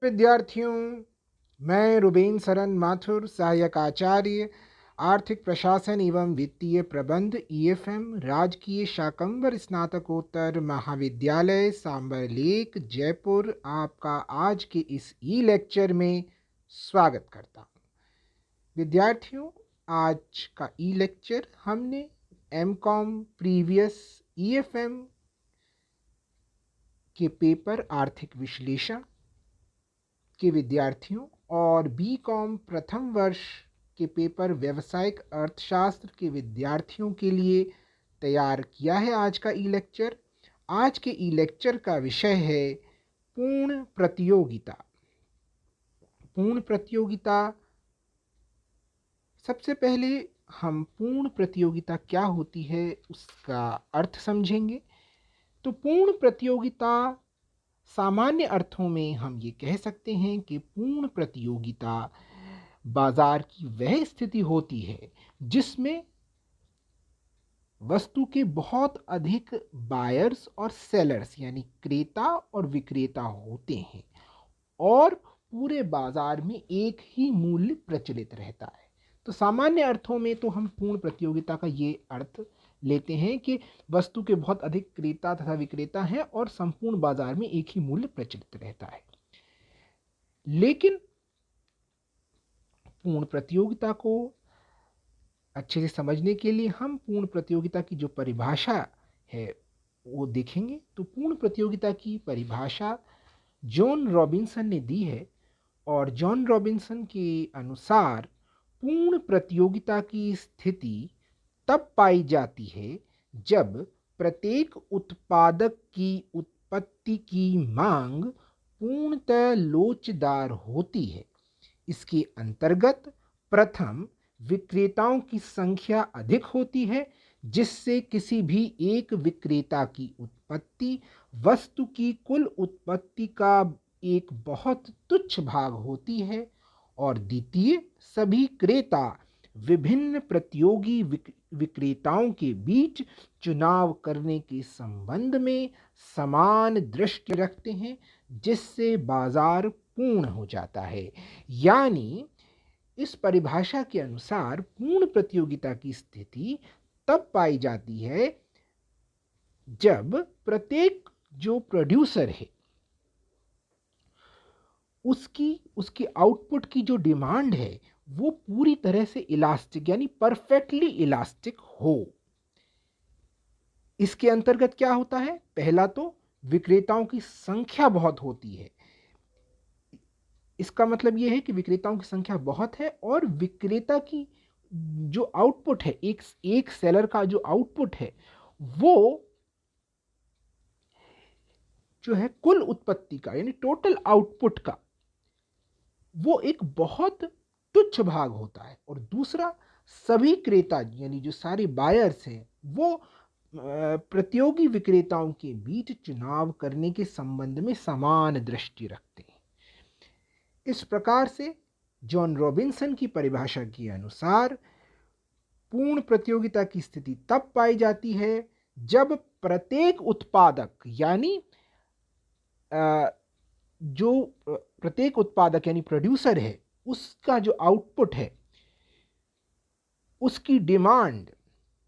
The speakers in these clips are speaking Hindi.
विद्यार्थियों, मैं रुबेन सरन माथुर, सहायक आचार्य आर्थिक प्रशासन एवं वित्तीय प्रबंध ईएफएम राजकीय शाकंभर स्नातकोत्तर महाविद्यालय सांबर लेक जयपुर आपका आज के इस ई लेक्चर में स्वागत करता हूँ। विद्यार्थियों, आज का ई लेक्चर हमने एमकॉम प्रीवियस ईएफएम के पेपर आर्थिक विश्लेषण के विद्यार्थियों और बीकॉम प्रथम वर्ष के पेपर व्यावसायिक अर्थशास्त्र के विद्यार्थियों के लिए तैयार किया है। आज का ई लेक्चर का विषय है पूर्ण प्रतियोगिता। पूर्ण प्रतियोगिता, सबसे पहले हम पूर्ण प्रतियोगिता क्या होती है उसका अर्थ समझेंगे। तो पूर्ण प्रतियोगिता सामान्य अर्थों में हम ये कह सकते हैं कि पूर्ण प्रतियोगिता बाजार की वह स्थिति होती है जिसमें वस्तु के बहुत अधिक बायर्स और सेलर्स यानी क्रेता और विक्रेता होते हैं और पूरे बाजार में एक ही मूल्य प्रचलित रहता है। तो सामान्य अर्थों में तो हम पूर्ण प्रतियोगिता का ये अर्थ लेते हैं कि वस्तु के बहुत अधिक क्रेता तथा विक्रेता हैं और संपूर्ण बाजार में एक ही मूल्य प्रचलित रहता है। लेकिन पूर्ण प्रतियोगिता को अच्छे से समझने के लिए हम पूर्ण प्रतियोगिता की जो परिभाषा है वो देखेंगे। तो पूर्ण प्रतियोगिता की परिभाषा जॉन रॉबिन्सन ने दी है और जॉन रॉबिन्सन के अनुसार पूर्ण प्रतियोगिता की स्थिति तब पाई जाती है जब प्रत्येक उत्पादक की उत्पत्ति की मांग पूर्णतः लोचदार होती है। इसके अंतर्गत प्रथम, विक्रेताओं की संख्या अधिक होती है जिससे किसी भी एक विक्रेता की उत्पत्ति वस्तु की कुल उत्पत्ति का एक बहुत तुच्छ भाग होती है। और द्वितीय, सभी क्रेता विभिन्न प्रतियोगी विक्रेताओं के बीच चुनाव करने के संबंध में समान दृष्टि रखते हैं जिससे बाजार पूर्ण हो जाता है। यानी इस परिभाषा के अनुसार पूर्ण प्रतियोगिता की स्थिति तब पाई जाती है जब प्रत्येक जो प्रोड्यूसर है उसकी आउटपुट की जो डिमांड है वो पूरी तरह से इलास्टिक यानी परफेक्टली इलास्टिक हो। इसके अंतर्गत क्या होता है? पहला तो विक्रेताओं की संख्या बहुत होती है। इसका मतलब यह है कि विक्रेताओं की संख्या बहुत है और विक्रेता की जो आउटपुट है, एक सेलर का जो आउटपुट है वो जो है कुल उत्पत्ति का यानी टोटल आउटपुट का वो एक बहुत तुच्छ भाग होता है। और दूसरा, सभी क्रेता यानी जो सारे बायर्स हैं वो प्रतियोगी विक्रेताओं के बीच चुनाव करने के संबंध में समान दृष्टि रखते हैं। इस प्रकार से जॉन रॉबिन्सन की परिभाषा के अनुसार पूर्ण प्रतियोगिता की स्थिति तब पाई जाती है जब प्रत्येक उत्पादक यानी जो प्रत्येक उत्पादक यानी प्रोड्यूसर है उसका जो आउटपुट है उसकी डिमांड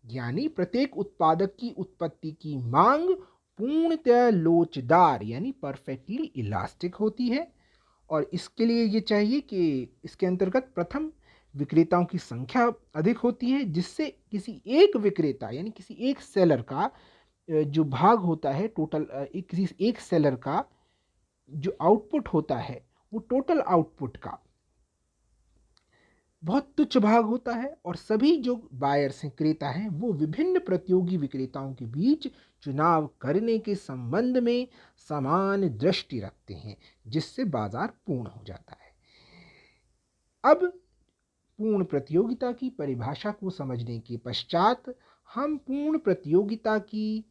यानी प्रत्येक उत्पादक की उत्पत्ति की मांग पूर्णतः लोचदार यानी परफेक्टली इलास्टिक होती है। और इसके लिए ये चाहिए कि इसके अंतर्गत प्रथम, विक्रेताओं की संख्या अधिक होती है जिससे किसी एक विक्रेता यानी किसी एक सेलर का जो भाग होता है टोटल, किसी एक सेलर का जो आउटपुट होता है वो टोटल आउटपुट का बहुत तुच्छ भाग होता है। और सभी जो बायर्स हैं, क्रेता हैं, वो विभिन्न प्रतियोगी विक्रेताओं के बीच चुनाव करने के संबंध में समान दृष्टि रखते हैं जिससे बाजार पूर्ण हो जाता है। अब पूर्ण प्रतियोगिता की परिभाषा को समझने के पश्चात हम पूर्ण प्रतियोगिता की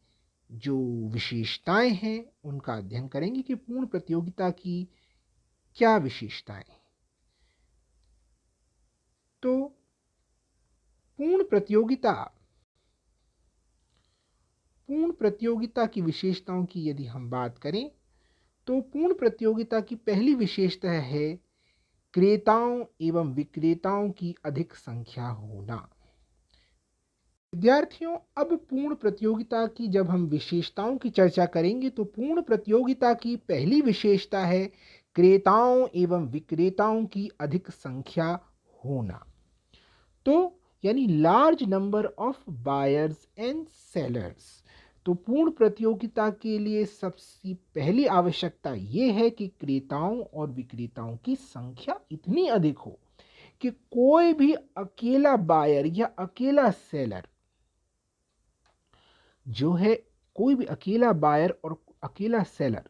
जो विशेषताएं हैं उनका अध्ययन करेंगे कि पूर्ण प्रतियोगिता की क्या विशेषताएं हैं। तो पूर्ण प्रतियोगिता की विशेषताओं की यदि हम बात करें तो पूर्ण प्रतियोगिता की पहली विशेषता है क्रेताओं एवं विक्रेताओं की अधिक संख्या होना। विद्यार्थियों, अब पूर्ण प्रतियोगिता की जब हम विशेषताओं की चर्चा करेंगे तो पूर्ण प्रतियोगिता की पहली विशेषता है क्रेताओं एवं विक्रेताओं की अधिक संख्या होना। तो यानी large number of buyers and sellers. तो पूर्ण प्रतियोगिता के लिए सबसे पहली आवश्यकता ये है कि क्रेताओं और विक्रेताओं की संख्या इतनी अधिक हो कि कोई भी अकेला बायर या अकेला सेलर जो है, कोई भी अकेला बायर और अकेला सेलर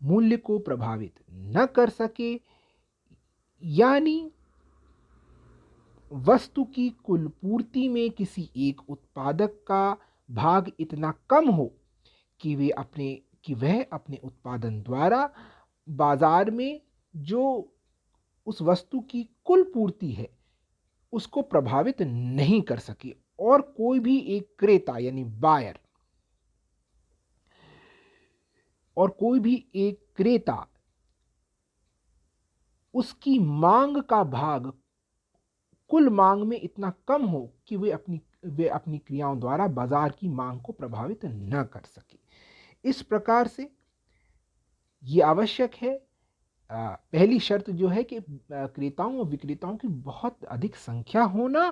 मूल्य को प्रभावित न कर सके, यानी वस्तु की कुल पूर्ति में किसी एक उत्पादक का भाग इतना कम हो कि वह अपने उत्पादन द्वारा बाजार में जो उस वस्तु की कुल पूर्ति है उसको प्रभावित नहीं कर सके, और कोई भी एक क्रेता यानी बायर और कोई भी एक क्रेता उसकी मांग का भाग कुल मांग में इतना कम हो कि वे अपनी क्रियाओं द्वारा बाजार की मांग को प्रभावित न कर सके। इस प्रकार से ये आवश्यक है, पहली शर्त जो है कि क्रेताओं और विक्रेताओं की बहुत अधिक संख्या होना,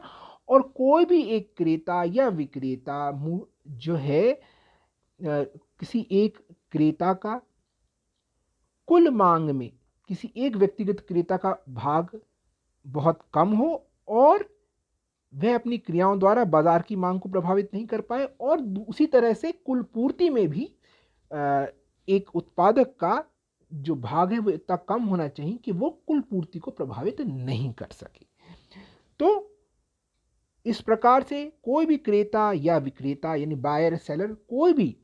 और कोई भी एक क्रेता या विक्रेता जो है किसी एक क्रेता का कुल मांग में किसी एक व्यक्तिगत क्रेता का भाग बहुत कम हो और वह अपनी क्रियाओं द्वारा बाजार की मांग को प्रभावित नहीं कर पाए, और उसी तरह से कुल पूर्ति में भी एक उत्पादक का जो भाग है वो इतना कम होना चाहिए कि वो कुल पूर्ति को प्रभावित नहीं कर सके। तो इस प्रकार से कोई भी क्रेता या विक्रेता यानी बायर सेलर कोई भी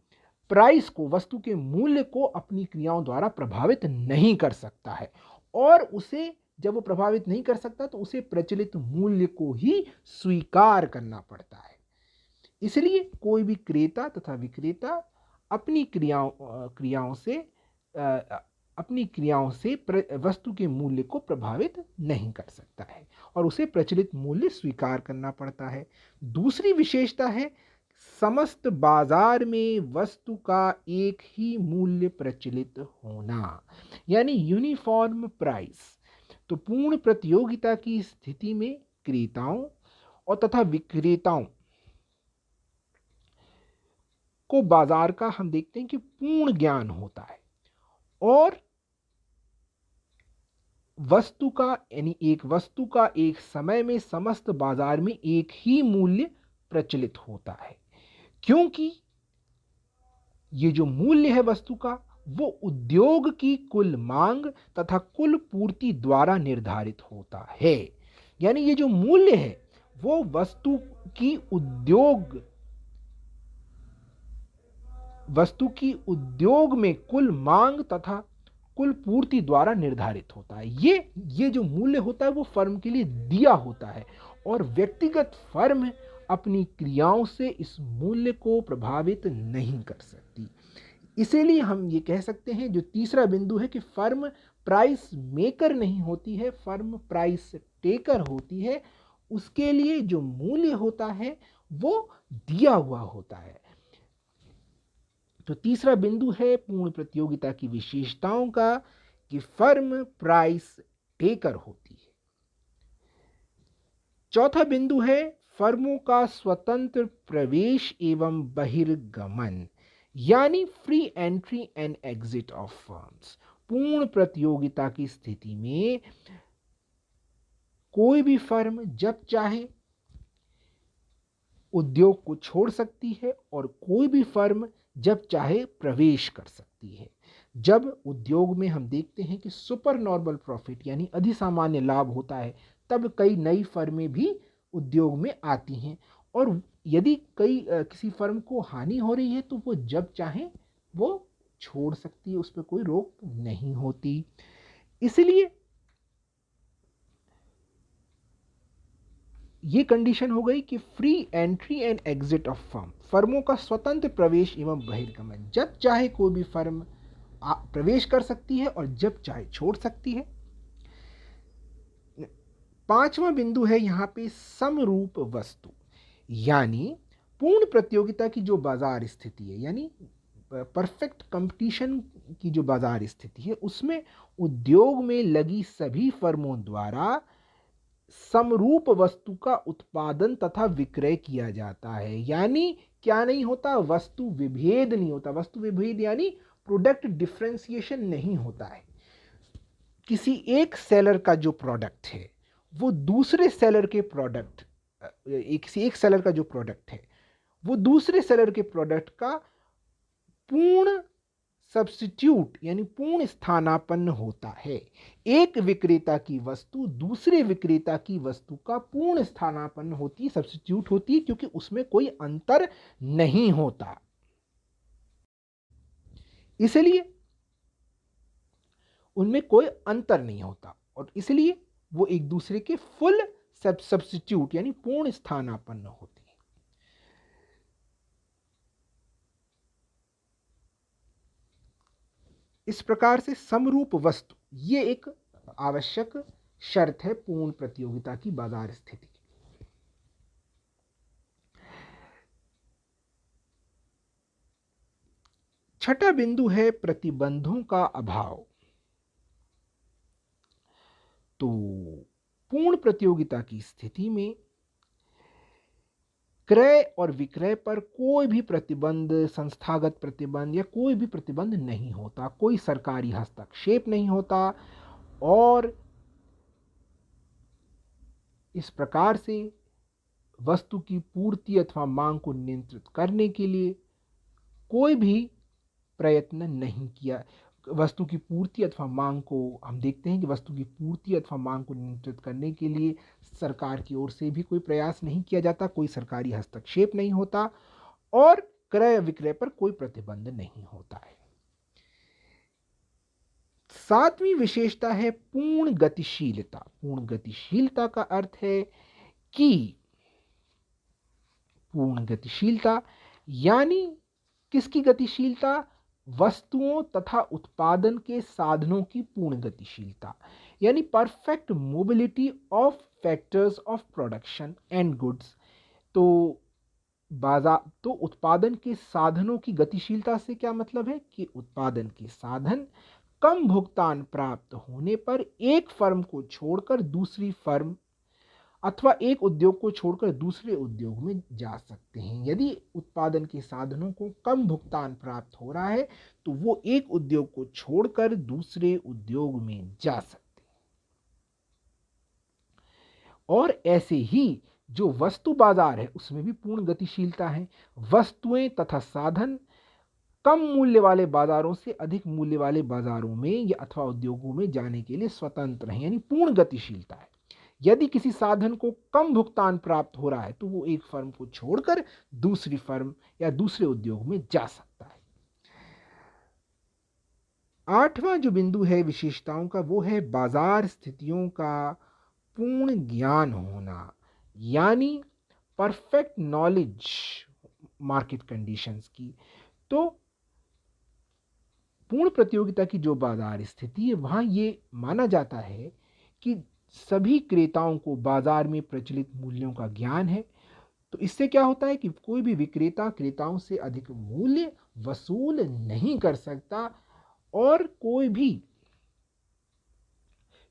प्राइस को, वस्तु के मूल्य को अपनी क्रियाओं द्वारा प्रभावित नहीं कर सकता है, और उसे जब वो प्रभावित नहीं कर सकता तो उसे प्रचलित मूल्य को ही स्वीकार करना पड़ता है। इसलिए कोई भी क्रेता तथा विक्रेता अपनी क्रियाओं से वस्तु के मूल्य को प्रभावित नहीं कर सकता है, और उसे प्रचलित मूल्य स्वीकार करना पड़ता है। दूसरी विशेषता है समस्त बाजार में वस्तु का एक ही मूल्य प्रचलित होना, यानी यूनिफॉर्म प्राइस। तो पूर्ण प्रतियोगिता की स्थिति में क्रेताओं और तथा विक्रेताओं को बाजार का हम देखते हैं कि पूर्ण ज्ञान होता है, और वस्तु का यानी एक वस्तु का एक समय में समस्त बाजार में एक ही मूल्य प्रचलित होता है, क्योंकि ये जो मूल्य है वस्तु का वो उद्योग की कुल मांग तथा कुल पूर्ति द्वारा निर्धारित होता है। यानी ये जो मूल्य है वो वस्तु की उद्योग में कुल मांग तथा कुल पूर्ति द्वारा निर्धारित होता है। ये जो मूल्य होता है वो फर्म के लिए दिया होता है, और व्यक्तिगत फर्म अपनी क्रियाओं से इस मूल्य को प्रभावित नहीं कर सकती। इसीलिए हम ये कह सकते हैं, जो तीसरा बिंदु है, कि फर्म प्राइस मेकर नहीं होती है, फर्म प्राइस टेकर होती है। उसके लिए जो मूल्य होता है वो दिया हुआ होता है। तो तीसरा बिंदु है पूर्ण प्रतियोगिता की विशेषताओं का, कि फर्म प्राइस टेकर होती है। चौथा बिंदु है फर्मों का स्वतंत्र प्रवेश एवं बहिर्गमन, यानी free entry and exit of firms. पूर्ण प्रतियोगिता की स्थिति में कोई भी फर्म जब चाहे उद्योग को छोड़ सकती है, और कोई भी फर्म जब चाहे प्रवेश कर सकती है। जब उद्योग में हम देखते हैं कि सुपर नॉर्मल प्रॉफिट यानी अधिसामान्य लाभ होता है, तब कई नई फर्में भी उद्योग में आती हैं, और यदि किसी फर्म को हानि हो रही है तो वो जब चाहे वो छोड़ सकती है, उस पर कोई रोक नहीं होती। इसलिए ये कंडीशन हो गई कि free entry and exit of firm, फर्मों का स्वतंत्र प्रवेश एवं बहिर्गमन। जब चाहे कोई भी फर्म प्रवेश कर सकती है और जब चाहे छोड़ सकती है। पांचवा बिंदु है यहाँ पे समरूप वस्तु, यानी पूर्ण प्रतियोगिता की जो बाजार स्थिति है, यानी परफेक्ट कंपटीशन की जो बाजार स्थिति है, उसमें उद्योग में लगी सभी फर्मों द्वारा समरूप वस्तु का उत्पादन तथा विक्रय किया जाता है। यानी क्या नहीं होता, वस्तु विभेद नहीं होता। वस्तु विभेद यानी प्रोडक्ट डिफ्रेंसिएशन नहीं होता है। किसी एक सेलर का जो प्रोडक्ट है वो दूसरे सेलर के प्रोडक्ट, किसी एक सेलर का जो प्रोडक्ट है वो दूसरे सेलर के प्रोडक्ट का पूर्ण सब्स्टिट्यूट यानी पूर्ण स्थानापन्न होता है। एक विक्रेता की वस्तु दूसरे विक्रेता की वस्तु का पूर्ण स्थानापन्न होती है, सब्स्टिट्यूट होती है, क्योंकि उसमें कोई अंतर नहीं होता। इसलिए उनमें कोई अंतर नहीं होता और इसलिए वो एक दूसरे के फुल सब्स्टिट्यूट यानी पूर्ण स्थानापन्न होती है। इस प्रकार से समरूप वस्तु ये एक आवश्यक शर्त है पूर्ण प्रतियोगिता की बाजार स्थिति की। छठा बिंदु है प्रतिबंधों का अभाव। तो पूर्ण प्रतियोगिता की स्थिति में क्रय और विक्रय पर कोई भी प्रतिबंध, संस्थागत प्रतिबंध या कोई भी प्रतिबंध नहीं होता, कोई सरकारी हस्तक्षेप नहीं होता और इस प्रकार से वस्तु की पूर्ति अथवा मांग को नियंत्रित करने के लिए कोई भी प्रयत्न नहीं किया। वस्तु की पूर्ति अथवा मांग को हम देखते हैं कि वस्तु की पूर्ति अथवा मांग को नियंत्रित करने के लिए सरकार की ओर से भी कोई प्रयास नहीं किया जाता, कोई सरकारी हस्तक्षेप नहीं होता और क्रय विक्रय पर कोई प्रतिबंध नहीं होता है। सातवीं विशेषता है पूर्ण गतिशीलता। पूर्ण गतिशीलता का अर्थ है कि पूर्ण गतिशीलता यानी किसकी गतिशीलता? वस्तुओं तथा उत्पादन के साधनों की पूर्ण गतिशीलता, यानी perfect mobility of factors of production and goods. तो उत्पादन के साधनों की गतिशीलता से क्या मतलब है कि उत्पादन के साधन कम भुगतान प्राप्त होने पर एक फर्म को छोड़कर दूसरी फर्म अथवा एक उद्योग को छोड़कर दूसरे उद्योग में जा सकते हैं। यदि उत्पादन के साधनों को कम भुगतान प्राप्त हो रहा है तो वो एक उद्योग को छोड़कर दूसरे उद्योग में जा सकते हैं। और ऐसे ही जो वस्तु बाजार है उसमें भी पूर्ण गतिशीलता है। वस्तुएं तथा साधन कम मूल्य वाले बाजारों से अधिक मूल्य वाले बाजारों में या अथवा उद्योगों में जाने के लिए स्वतंत्र है, यानी पूर्ण गतिशीलता है। यदि किसी साधन को कम भुगतान प्राप्त हो रहा है तो वो एक फर्म को छोड़कर दूसरी फर्म या दूसरे उद्योग में जा सकता है। आठवां जो बिंदु है विशेषताओं का वो है बाजार स्थितियों का पूर्ण ज्ञान होना, यानी परफेक्ट नॉलेज मार्केट कंडीशंस की। तो पूर्ण प्रतियोगिता की जो बाजार स्थिति है वहां ये माना जाता है कि सभी क्रेताओं को बाजार में प्रचलित मूल्यों का ज्ञान है। तो इससे क्या होता है कि कोई भी विक्रेता क्रेताओं से अधिक मूल्य वसूल नहीं कर सकता और कोई भी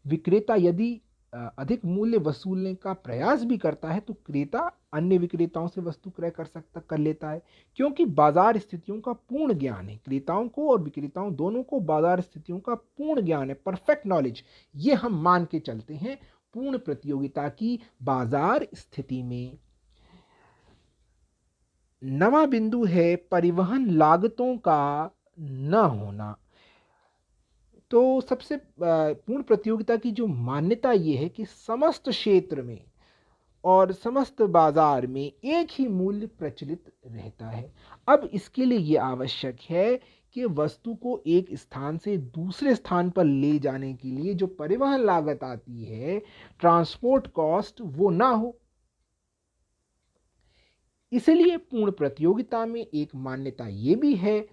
विक्रेता यदि अधिक मूल्य वसूलने का प्रयास भी करता है तो क्रेता अन्य विक्रेताओं से वस्तु क्रय कर लेता है, क्योंकि बाजार स्थितियों का पूर्ण ज्ञान है। क्रेताओं को और विक्रेताओं दोनों को बाजार स्थितियों का पूर्ण ज्ञान है, परफेक्ट नॉलेज, ये हम मान के चलते हैं पूर्ण प्रतियोगिता की बाजार स्थिति में। नवा बिंदु है परिवहन लागतों का न होना। तो सबसे पूर्ण प्रतियोगिता की जो मान्यता ये है कि समस्त क्षेत्र में और समस्त बाजार में एक ही मूल्य प्रचलित रहता है। अब इसके लिए ये आवश्यक है कि वस्तु को एक स्थान से दूसरे स्थान पर ले जाने के लिए जो परिवहन लागत आती है, ट्रांसपोर्ट कॉस्ट, वो ना हो। इसलिए पूर्ण प्रतियोगिता में एक मान्यता ये भी है,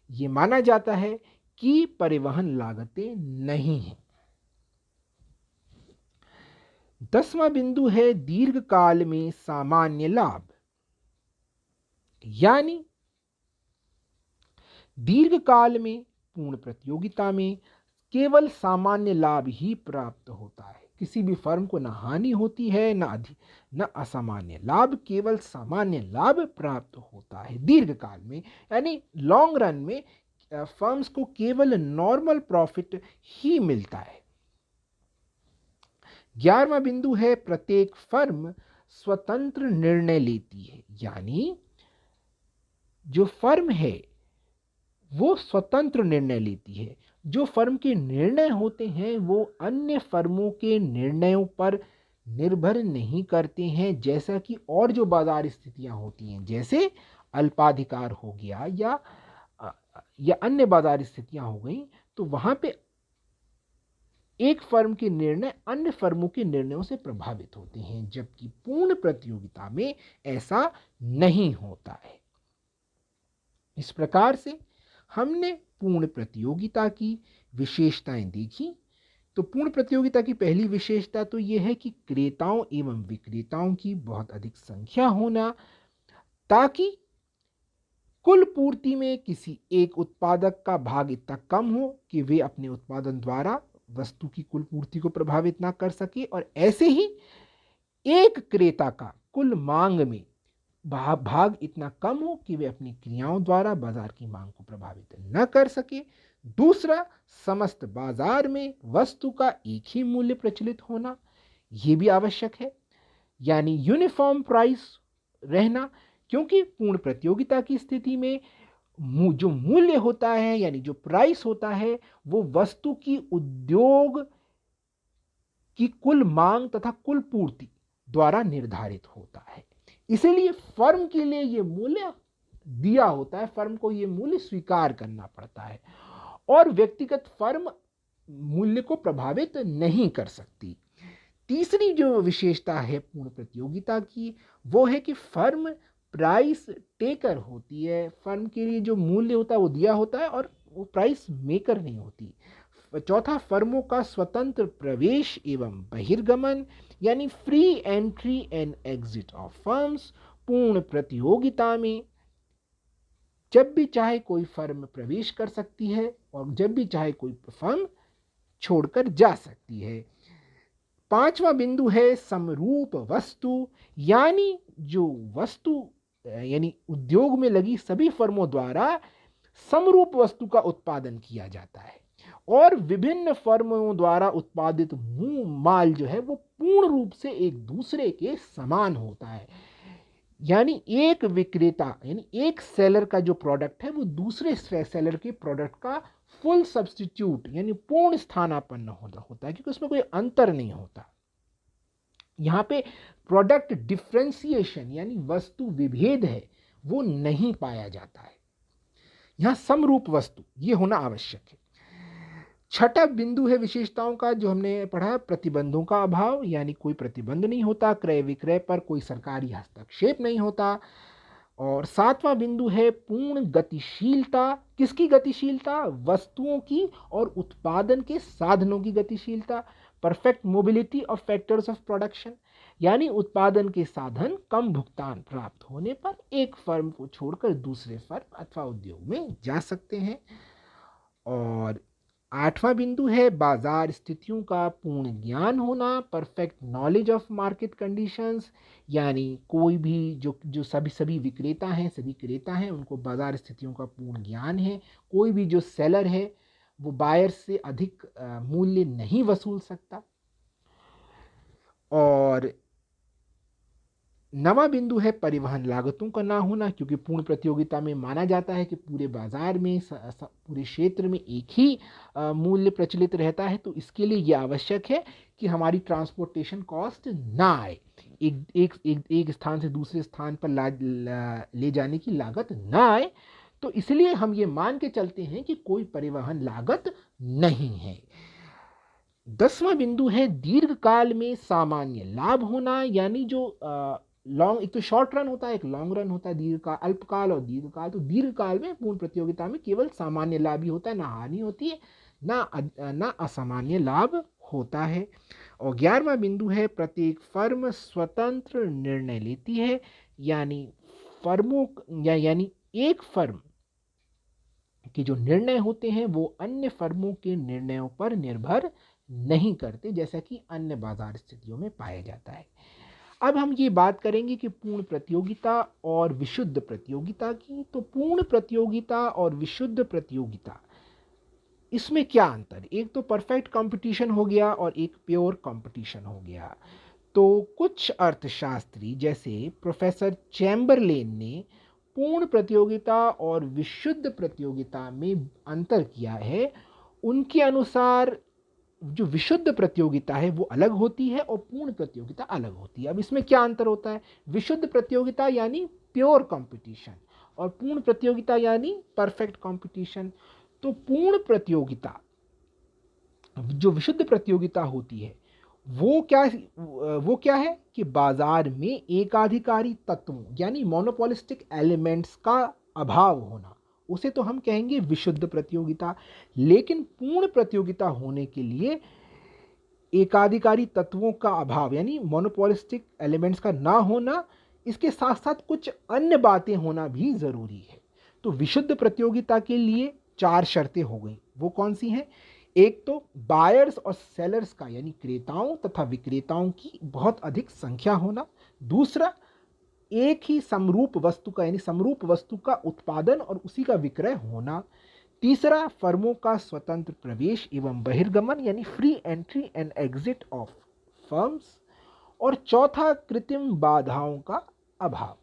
ये माना जाता है की परिवहन लागतें नहीं हैं। 10वां बिंदु है दीर्घकाल में सामान्य लाभ, यानी दीर्घकाल में पूर्ण प्रतियोगिता में केवल सामान्य लाभ ही प्राप्त होता है। किसी भी फर्म को न हानि होती है न असामान्य लाभ, केवल सामान्य लाभ प्राप्त होता है दीर्घकाल में, यानी लॉन्ग रन में फर्म्स को केवल नॉर्मल प्रॉफिट ही मिलता है। 11वां बिंदु है प्रत्येक फर्म स्वतंत्र निर्णय लेती है, यानी जो फर्म है वो स्वतंत्र निर्णय लेती है। जो फर्म के निर्णय होते हैं वो अन्य फर्मों के निर्णयों पर निर्भर नहीं करते हैं, जैसा कि और जो बाजार स्थितियां होती हैं, जैसे अल्पाधिकार हो गया या अन्य बाजार स्थितियां हो गई, तो वहां पे एक फर्म के निर्णय अन्य फर्मों के निर्णयों से प्रभावित होते हैं, जबकि पूर्ण प्रतियोगिता में ऐसा नहीं होता है। इस प्रकार से हमने पूर्ण प्रतियोगिता की विशेषताएं देखी। तो पूर्ण प्रतियोगिता की पहली विशेषता तो यह है कि क्रेताओं एवं विक्रेताओं की बहुत अधिक संख्या होना, ताकि कुल पूर्ति में किसी एक उत्पादक का भाग इतना कम हो कि वे अपने उत्पादन द्वारा वस्तु की कुल पूर्ति को प्रभावित ना कर सके, और ऐसे ही एक क्रेता का कुल मांग में भाग इतना कम हो कि वे अपनी क्रियाओं द्वारा बाजार की मांग को प्रभावित न कर सके। दूसरा, समस्त बाजार में वस्तु का एक ही मूल्य प्रचलित होना, यह भी आवश्यक है, यानी यूनिफॉर्म प्राइस रहना, क्योंकि पूर्ण प्रतियोगिता की स्थिति में जो मूल्य होता है यानी जो प्राइस होता है वो वस्तु की उद्योग की कुल मांग तथा कुल पूर्ति द्वारा निर्धारित होता है। इसलिए फर्म के लिए यह मूल्य दिया होता है, फर्म को यह मूल्य स्वीकार करना पड़ता है, और व्यक्तिगत फर्म मूल्य को प्रभावित नहीं कर सकती। तीसरी जो विशेषता है पूर्ण प्रतियोगिता की, वो है कि फर्म प्राइस टेकर होती है। फर्म के लिए जो मूल्य होता है वो दिया होता है और वो प्राइस मेकर नहीं होती। चौथा, फर्मों का स्वतंत्र प्रवेश एवं बहिर्गमन, यानी free entry and exit of firms. पूर्ण प्रतियोगिता में जब भी चाहे कोई फर्म प्रवेश कर सकती है और जब भी चाहे कोई फर्म छोड़कर जा सकती है। पांचवा बिंदु है समरूप वस्तु, यानी जो वस्तु यानी उद्योग में लगी सभी फर्मों द्वारा समरूप वस्तु का उत्पादन किया जाता है, और विभिन्न फर्मों द्वारा उत्पादित माल जो है वो पूर्ण रूप से एक दूसरे के समान होता है। यानी एक विक्रेता यानी एक सेलर का जो प्रोडक्ट है वो दूसरे सेलर के प्रोडक्ट का फुल सब्स्टिट्यूट यानी पूर्ण स्थानापन्न होता है, क्योंकि उसमें कोई अंतर नहीं होता। यहाँ पे प्रोडक्ट डिफ्रेंसिएशन यानी वस्तु विभेद है वो नहीं पाया जाता है। यहाँ समरूप वस्तु ये होना आवश्यक है। छठा बिंदु है विशेषताओं का जो हमने पढ़ा, प्रतिबंधों का अभाव, यानी कोई प्रतिबंध नहीं होता, क्रय विक्रय पर कोई सरकारी हस्तक्षेप नहीं होता। और सातवां बिंदु है पूर्ण गतिशीलता। किसकी गतिशीलता? वस्तुओं की और उत्पादन के साधनों की गतिशीलता। Perfect mobility of factors of production, यानी उत्पादन के साधन कम भुगतान प्राप्त होने पर एक फर्म को छोड़कर दूसरे फर्म अथवा उद्योग में जा सकते हैं। और आठवां बिंदु है बाजार स्थितियों का पूर्ण ज्ञान होना, perfect knowledge of market conditions, यानी कोई भी जो सभी विक्रेता हैं, सभी क्रेता हैं, उनको बाजार स्थितियों का पूर्ण ज्ञान है। कोई भी जो सेलर है वो बायर से अधिक मूल्य नहीं वसूल सकता। और नवा बिंदु है परिवहन लागतों का ना होना, क्योंकि पूर्ण प्रतियोगिता में माना जाता है कि पूरे बाजार में पूरे क्षेत्र में एक ही मूल्य प्रचलित रहता है, तो इसके लिए यह आवश्यक है कि हमारी ट्रांसपोर्टेशन कॉस्ट ना आए, एक स्थान से दूसरे स्थान पर ले जाने की लागत ना आए। तो इसलिए हम ये मान के चलते हैं कि कोई परिवहन लागत नहीं है। 10वां बिंदु है दीर्घकाल में सामान्य लाभ होना, यानी जो लॉन्ग, एक तो शॉर्ट रन होता है, एक लॉन्ग रन होता है, दीर्घकाल, अल्पकाल और दीर्घकाल। तो दीर्घकाल में पूर्ण प्रतियोगिता में केवल सामान्य लाभ ही होता है, ना हानि होती है, ना असामान्य लाभ होता है। और 11वां बिंदु है, प्रत्येक फर्म स्वतंत्र निर्णय लेती है, यानी फर्मों यानी एक फर्म के जो निर्णय होते हैं वो अन्य फर्मों के निर्णयों पर निर्भर नहीं करते, जैसा कि अन्य बाजार स्थितियों में पाया जाता है। अब हम ये बात करेंगे कि पूर्ण प्रतियोगिता और विशुद्ध प्रतियोगिता की। तो पूर्ण प्रतियोगिता और विशुद्ध प्रतियोगिता, इसमें क्या अंतर? एक तो परफेक्ट कंपटीशन हो गया और एक प्योर कंपटीशन हो गया। तो कुछ अर्थशास्त्री जैसे प्रोफेसर चैम्बरलेन ने पूर्ण प्रतियोगिता और विशुद्ध प्रतियोगिता में अंतर किया है। उनके अनुसार जो विशुद्ध प्रतियोगिता है वो अलग होती है और पूर्ण प्रतियोगिता अलग होती है। अब इसमें क्या अंतर होता है? विशुद्ध प्रतियोगिता यानी प्योर कंपटीशन, और पूर्ण प्रतियोगिता यानी परफेक्ट कंपटीशन। तो पूर्ण प्रतियोगिता, जो विशुद्ध प्रतियोगिता होती है, वो क्या है कि बाजार में एकाधिकारी तत्वों यानी मोनोपोलिस्टिक एलिमेंट्स का अभाव होना, उसे तो हम कहेंगे विशुद्ध प्रतियोगिता। लेकिन पूर्ण प्रतियोगिता होने के लिए एकाधिकारी तत्वों का अभाव यानी मोनोपोलिस्टिक एलिमेंट्स का ना होना, इसके साथ साथ कुछ अन्य बातें होना भी जरूरी है। तो विशुद्ध प्रतियोगिता के लिए 4 शर्तें हो गई। वो कौन सी हैं? एक तो बायर्स और सेलर्स का यानी क्रेताओं तथा विक्रेताओं की बहुत अधिक संख्या होना। दूसरा, एक ही समरूप वस्तु का यानी समरूप वस्तु का उत्पादन और उसी का विक्रय होना। तीसरा, फर्मों का स्वतंत्र प्रवेश एवं बहिर्गमन यानी free entry and exit of firms. और चौथा, कृत्रिम बाधाओं का अभाव।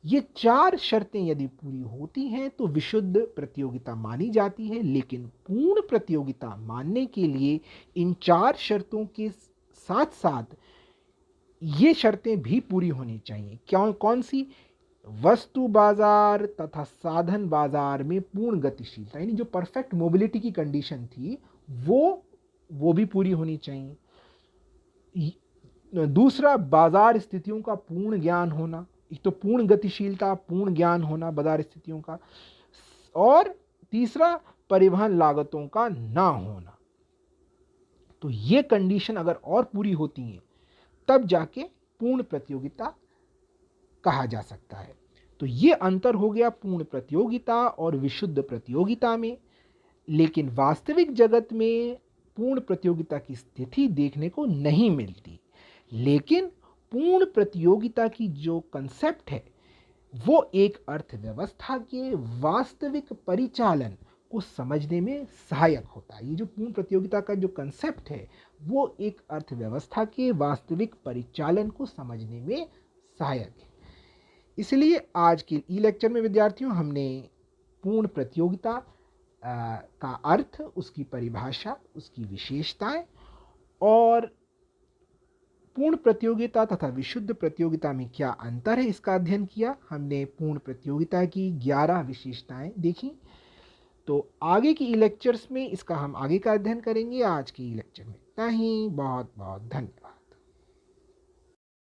ये 4 शर्तें यदि पूरी होती हैं तो विशुद्ध प्रतियोगिता मानी जाती है। लेकिन पूर्ण प्रतियोगिता मानने के लिए इन 4 शर्तों के साथ साथ ये शर्तें भी पूरी होनी चाहिए। क्यों? कौन सी? वस्तु बाजार तथा साधन बाजार में पूर्ण गतिशीलता यानी जो परफेक्ट मोबिलिटी की कंडीशन थी वो भी पूरी होनी चाहिए। दूसरा, बाजार स्थितियों का पूर्ण ज्ञान होना। एक तो पूर्ण गतिशीलता, पूर्ण ज्ञान होना बाजार स्थितियों का। और तीसरा, परिवहन लागतों का ना होना। तो ये कंडीशन अगर और पूरी होती हैं तब जाके पूर्ण प्रतियोगिता कहा जा सकता है। तो ये अंतर हो गया पूर्ण प्रतियोगिता और विशुद्ध प्रतियोगिता में। लेकिन वास्तविक जगत में पूर्ण प्रतियोगिता की स्थिति देखने को नहीं मिलती। लेकिन पूर्ण प्रतियोगिता की जो कंसेप्ट है वो एक अर्थव्यवस्था के वास्तविक परिचालन को समझने में सहायक होता है। ये जो पूर्ण प्रतियोगिता का जो कंसेप्ट है वो एक अर्थव्यवस्था के वास्तविक परिचालन को समझने में सहायक है। इसलिए आज के ई लेक्चर में विद्यार्थियों हमने पूर्ण प्रतियोगिता का अर्थ, उसकी परिभाषा, उसकी विशेषताएं और पूर्ण प्रतियोगिता तथा विशुद्ध प्रतियोगिता में क्या अंतर है इसका अध्ययन किया। हमने पूर्ण प्रतियोगिता की 11 विशेषताएं देखी। तो आगे की ई लेक्चर्स में इसका हम आगे का अध्ययन करेंगे। आज के ई लेक्चर में इतना ही। बहुत बहुत धन्यवाद।